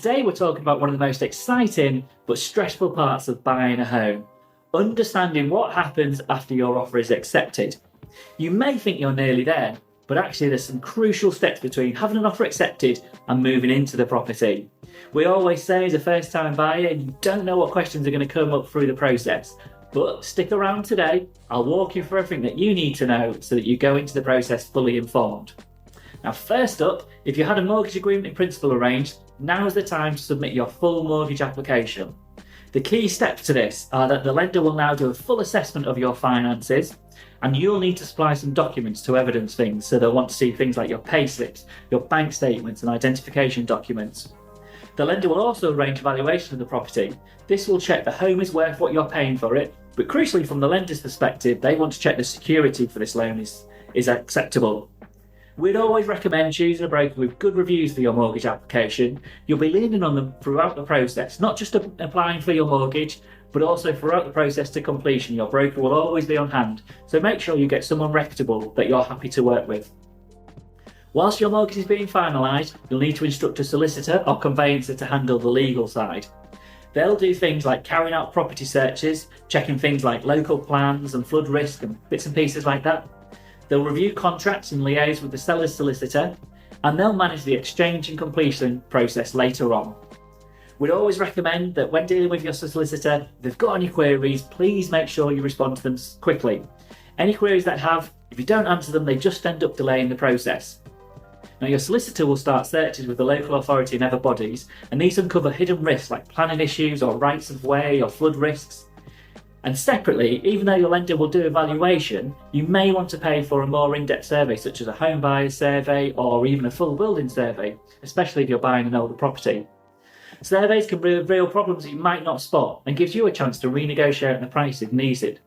Today we're talking about one of the most exciting but stressful parts of buying a home: understanding what happens after your offer is accepted. You may think you're nearly there, but actually there's some crucial steps between having an offer accepted and moving into the property. We always say as a first time buyer, you don't know what questions are going to come up through the process. But stick around today, I'll walk you through everything that you need to know so that you go into the process fully informed. Now first up, if you had a mortgage agreement in principle arranged, now is the time to submit your full mortgage application. The key steps to this are that the lender will now do a full assessment of your finances, and you'll need to supply some documents to evidence things. So they'll want to see things like your pay slips, your bank statements and identification documents. The lender will also arrange a valuation of the property. This will check the home is worth what you're paying for it, but crucially from the lender's perspective, they want to check the security for this loan is acceptable. We'd always recommend choosing a broker with good reviews for your mortgage application. You'll be leaning on them throughout the process, not just applying for your mortgage, but also throughout the process to completion. Your broker will always be on hand, so make sure you get someone reputable that you're happy to work with. Whilst your mortgage is being finalised, you'll need to instruct a solicitor or conveyancer to handle the legal side. They'll do things like carrying out property searches, checking things like local plans and flood risk and bits and pieces like that. They'll review contracts and liaise with the seller's solicitor, and they'll manage the exchange and completion process later on. We'd always recommend that when dealing with your solicitor, if they've got any queries, please make sure you respond to them quickly. Any queries that have, if you don't answer them, they just end up delaying the process. Now your solicitor will start searches with the local authority and other bodies, and these uncover hidden risks like planning issues or rights of way or flood risks. And separately, even though your lender will do a valuation, you may want to pay for a more in-depth survey such as a home buyer's survey or even a full building survey, especially if you're buying an older property. Surveys can reveal problems that you might not spot and gives you a chance to renegotiate the price if needed.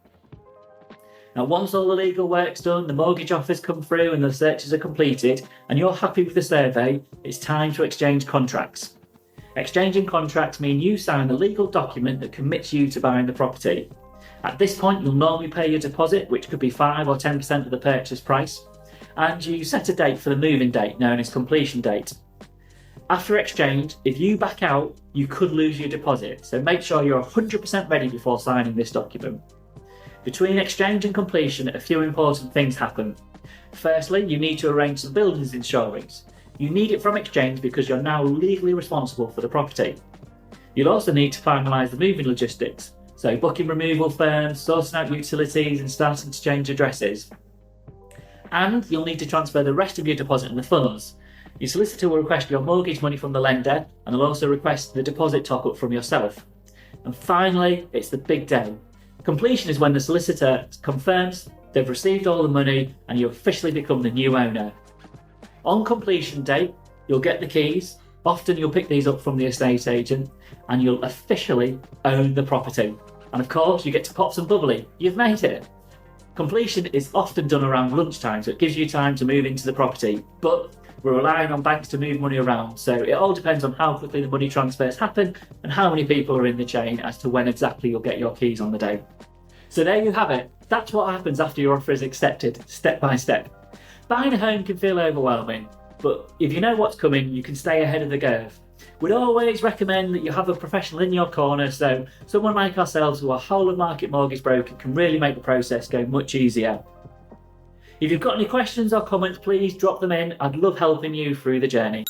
Now once all the legal work's done, the mortgage offers come through and the searches are completed and you're happy with the survey, it's time to exchange contracts. Exchanging contracts mean you sign a legal document that commits you to buying the property. At this point you'll normally pay your deposit, which could be 5 or 10% of the purchase price, and you set a date for the moving date known as completion date. After exchange, if you back out, you could lose your deposit, so make sure you're 100% ready before signing this document. Between exchange and completion, a few important things happen. Firstly, you need to arrange some buildings insurance. You need it from exchange because you're now legally responsible for the property. You'll also need to finalise the moving logistics, so booking removal firms, sorting out utilities and starting to change addresses. And you'll need to transfer the rest of your deposit and the funds. Your solicitor will request your mortgage money from the lender, and they'll also request the deposit top-up from yourself. And finally, it's the big day. Completion is when the solicitor confirms they've received all the money and you officially become the new owner. On completion date, you'll get the keys. Often you'll pick these up from the estate agent and you'll officially own the property. And of course, you get to pop some bubbly. You've made it. Completion is often done around lunchtime, so it gives you time to move into the property. But we're relying on banks to move money around, so it all depends on how quickly the money transfers happen and how many people are in the chain as to when exactly you'll get your keys on the day. So there you have it. That's what happens after your offer is accepted, step by step. Buying a home can feel overwhelming, but if you know what's coming, you can stay ahead of the curve. We'd always recommend that you have a professional in your corner, so someone like ourselves who are a whole of market mortgage broker can really make the process go much easier. If you've got any questions or comments, please drop them in. I'd love helping you through the journey.